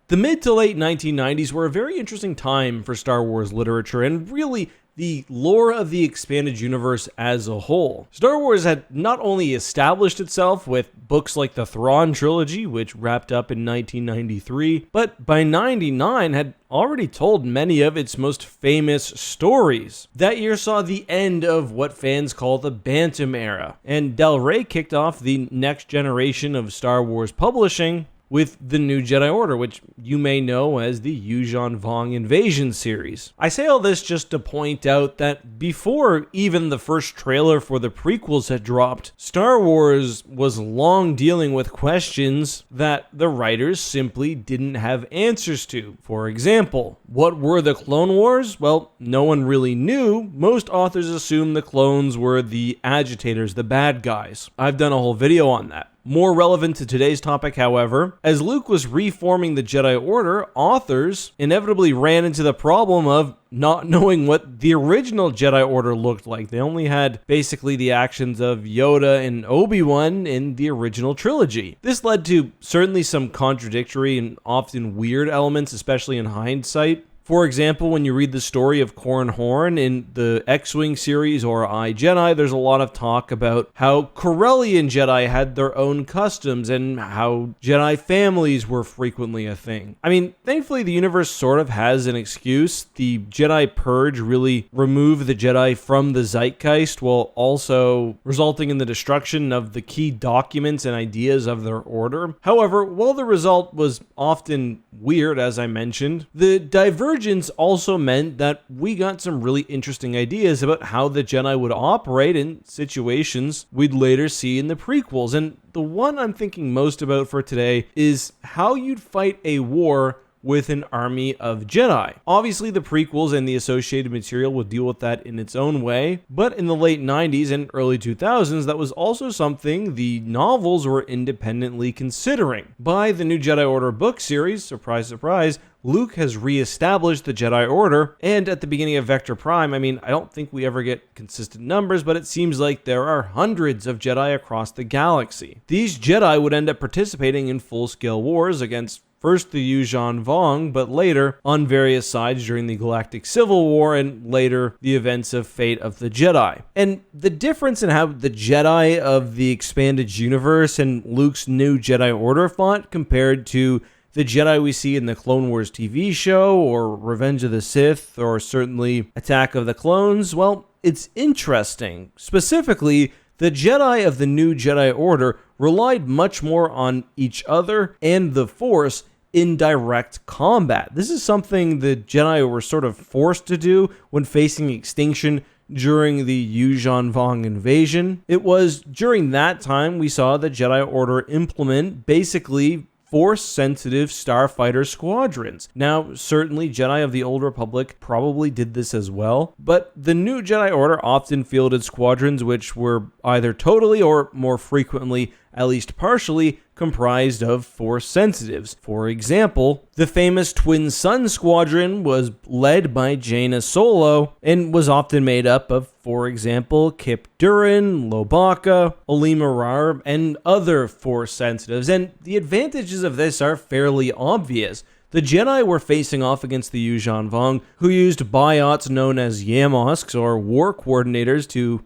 The mid to late 1990s were a very interesting time for Star Wars literature and really the lore of the expanded universe as a whole. Star Wars had not only established itself with books like the Thrawn trilogy, which wrapped up in 1993, but by 99 had already told many of its most famous stories. That year saw the end of what fans call the Bantam era, and Del Rey kicked off the next generation of Star Wars publishing with the new Jedi Order, which you may know as the Yuuzhan Vong Invasion series. I say all this just to point out that before even the first trailer for the prequels had dropped, Star Wars was long dealing with questions that the writers simply didn't have answers to. For example, what were the Clone Wars? Well, no one really knew. Most authors assumed the clones were the agitators, the bad guys. I've done a whole video on that. More relevant to today's topic, however, as Luke was reforming the Jedi Order, authors inevitably ran into the problem of not knowing what the original Jedi Order looked like. They only had basically the actions of Yoda and Obi-Wan in the original trilogy. This led to certainly some contradictory and often weird elements, especially in hindsight. For example, when you read the story of Corran Horn in the X-Wing series or I, Jedi, there's a lot of talk about how Corellian Jedi had their own customs and how Jedi families were frequently a thing. I mean, thankfully the universe sort of has an excuse. The Jedi Purge really removed the Jedi from the zeitgeist while also resulting in the destruction of the key documents and ideas of their order. However, while the result was often weird, as I mentioned, the divergence also meant that we got some really interesting ideas about how the Jedi would operate in situations we'd later see in the prequels. And the one I'm thinking most about for today is how you'd fight a war with an army of Jedi. Obviously, the prequels and the associated material would deal with that in its own way, but in the late 90s and early 2000s, that was also something the novels were independently considering. By the new Jedi Order book series, surprise, surprise, Luke has re-established the Jedi Order, and at the beginning of Vector Prime, I don't think we ever get consistent numbers, but it seems like there are hundreds of Jedi across the galaxy. These Jedi would end up participating in full-scale wars against first the Yuuzhan Vong, but later on various sides during the Galactic Civil War and later the events of Fate of the Jedi. And the difference in how the Jedi of the expanded universe and Luke's new Jedi Order fought compared to the Jedi we see in the Clone Wars TV show or Revenge of the Sith or certainly Attack of the Clones, well, it's interesting. Specifically, the Jedi of the new Jedi Order relied much more on each other and the Force in direct combat. This is something the Jedi were sort of forced to do when facing extinction during the Yuuzhan Vong invasion. It was during that time we saw the Jedi Order implement basically Force-sensitive starfighter squadrons. Now, certainly Jedi of the Old Republic probably did this as well, but the new Jedi Order often fielded squadrons which were either totally or more frequently, at least partially, comprised of Force sensitives. For example, the famous Twin Sun Squadron was led by Jaina Solo and was often made up of, for example, Kip Durin, Lobaka, Olima Rar, and other Force sensitives. And the advantages of this are fairly obvious. The Jedi were facing off against the Yuuzhan Vong, who used biots known as Yamosks, or war coordinators, to,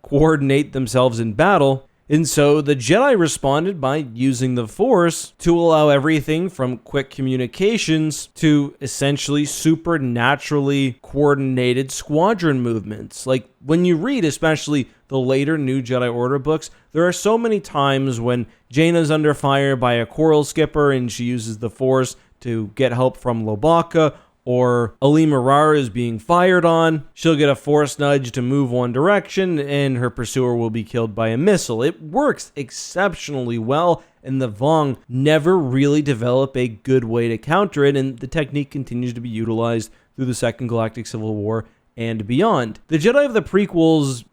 coordinate themselves in battle. And so the Jedi responded by using the Force to allow everything from quick communications to essentially supernaturally coordinated squadron movements. Like when you read especially the later new Jedi Order books, there are so many times when Jaina's under fire by a coral skipper and she uses the Force to get help from Lobaka, or Olima Rar is being fired on, she'll get a Force nudge to move one direction, and her pursuer will be killed by a missile. It works exceptionally well, and the Vong never really develop a good way to counter it, and the technique continues to be utilized through the Second Galactic Civil War and beyond. The Jedi of the prequels,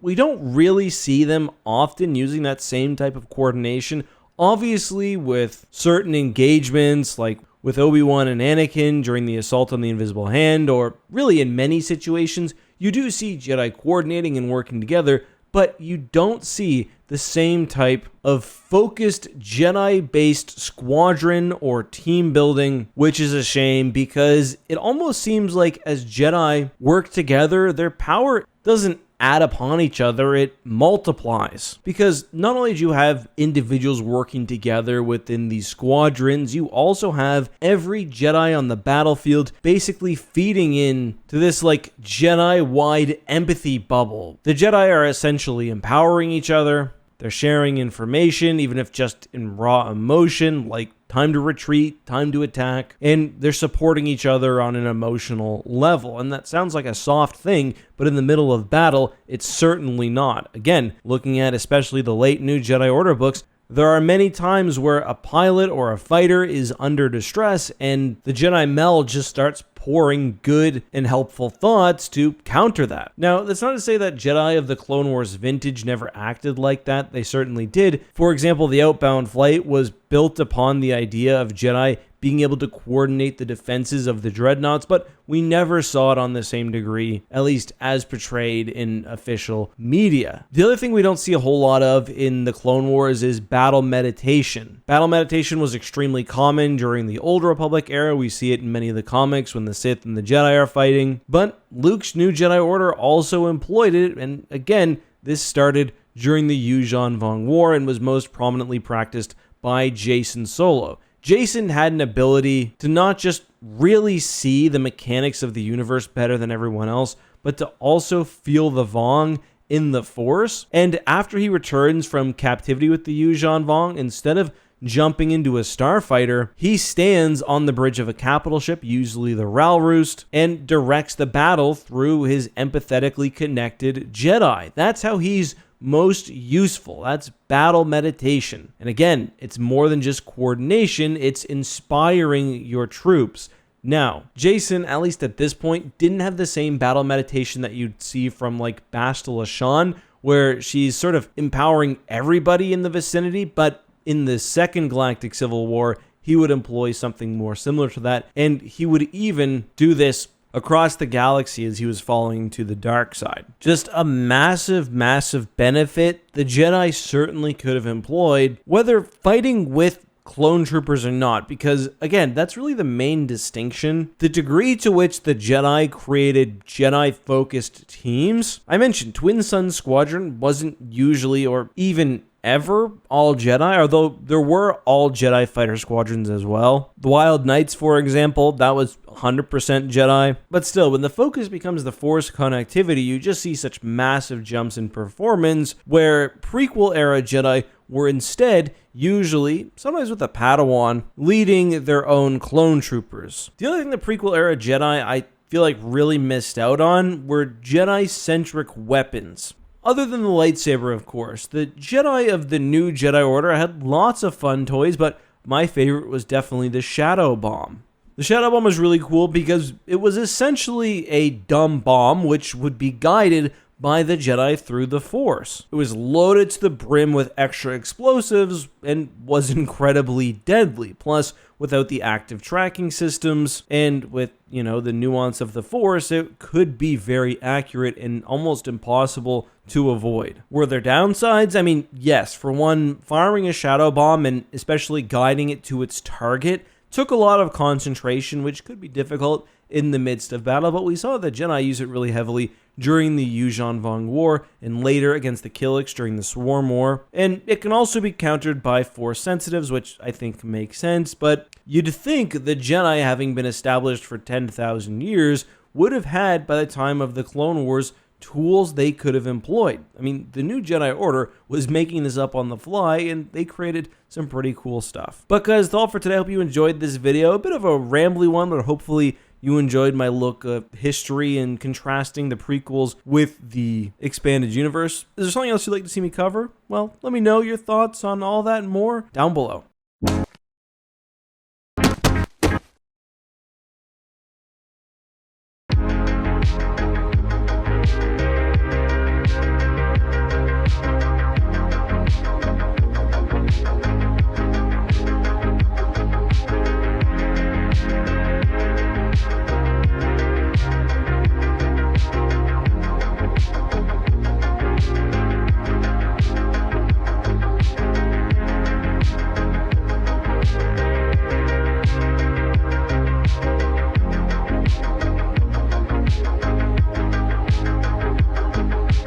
we don't really see them often using that same type of coordination. Obviously, with certain engagements, like with Obi-Wan and Anakin during the assault on the Invisible Hand, or really in many situations, you do see Jedi coordinating and working together, but you don't see the same type of focused Jedi-based squadron or team building, which is a shame because it almost seems like as Jedi work together, their power doesn't add upon each other, it multiplies. Because not only do you have individuals working together within these squadrons, you also have every Jedi on the battlefield basically feeding in to this like Jedi-wide empathy bubble. The Jedi are essentially empowering each other. They're sharing information, even if just in raw emotion, like time to retreat, time to attack, and they're supporting each other on an emotional level. And that sounds like a soft thing, but in the middle of battle, it's certainly not. Again, looking at especially the late New Jedi Order books, there are many times where a pilot or a fighter is under distress and the Jedi Meld just starts pouring good and helpful thoughts to counter that. Now, that's not to say that Jedi of the Clone Wars vintage never acted like that. They certainly did. For example, the Outbound Flight was built upon the idea of Jedi being able to coordinate the defenses of the dreadnoughts, but we never saw it on the same degree, at least as portrayed in official media. The other thing we don't see a whole lot of in the Clone Wars is battle meditation. Battle meditation was extremely common during the Old Republic era. We see it in many of the comics when the Sith and the Jedi are fighting, but Luke's New Jedi Order also employed it, and again, this started during the Yuuzhan Vong War and was most prominently practiced by Jacen Solo. Jacen had an ability to not just really see the mechanics of the universe better than everyone else, but to also feel the Vong in the Force. And after he returns from captivity with the Yuuzhan Vong, instead of jumping into a starfighter, he stands on the bridge of a capital ship, usually the Ral Roost, and directs the battle through his empathetically connected Jedi. That's how he's most useful. That's battle meditation. And again, it's more than just coordination, it's inspiring your troops. Now, Jacen, at least at this point, didn't have the same battle meditation that you'd see from like Bastila Shan, where she's sort of empowering everybody in the vicinity, but in the Second Galactic Civil War, he would employ something more similar to that, and he would even do this across the galaxy as he was falling to the dark side. Just a massive, massive benefit the Jedi certainly could have employed, whether fighting with clone troopers or not, because again, that's really the main distinction. The degree to which the Jedi created Jedi-focused teams. I mentioned Twin Sun Squadron wasn't usually or even ever all Jedi, although there were all Jedi fighter squadrons as well. The Wild Knights, for example, that was 100% Jedi. But still, when the focus becomes the Force connectivity, you just see such massive jumps in performance, where prequel era Jedi were instead usually, sometimes with a Padawan, leading their own clone troopers. The other thing the prequel era Jedi I feel like really missed out on were Jedi-centric weapons. Other than the lightsaber, of course, the Jedi of the New Jedi Order had lots of fun toys, but my favorite was definitely the Shadow Bomb. The Shadow Bomb was really cool because it was essentially a dumb bomb which would be guided by the Jedi through the Force. It was loaded to the brim with extra explosives and was incredibly deadly. Plus, without the active tracking systems and with, the nuance of the Force, it could be very accurate and almost impossible to avoid. Were there downsides? I mean, yes. For one, firing a shadow bomb and especially guiding it to its target took a lot of concentration, which could be difficult in the midst of battle, but we saw the Jedi use it really heavily during the Yuuzhan Vong War and later against the Killiks during the Swarm War. And it can also be countered by Force sensitives, which I think makes sense, but you'd think the Jedi, having been established for 10,000 years, would have had, by the time of the Clone Wars, tools they could have employed. I mean, the New Jedi Order was making this up on the fly, and they created some pretty cool stuff. But guys, that's all for today. I hope you enjoyed this video. A bit of a rambly one, but hopefully you enjoyed my look at history and contrasting the prequels with the expanded universe. Is there something else you'd like to see me cover? Well, let me know your thoughts on all that and more down below.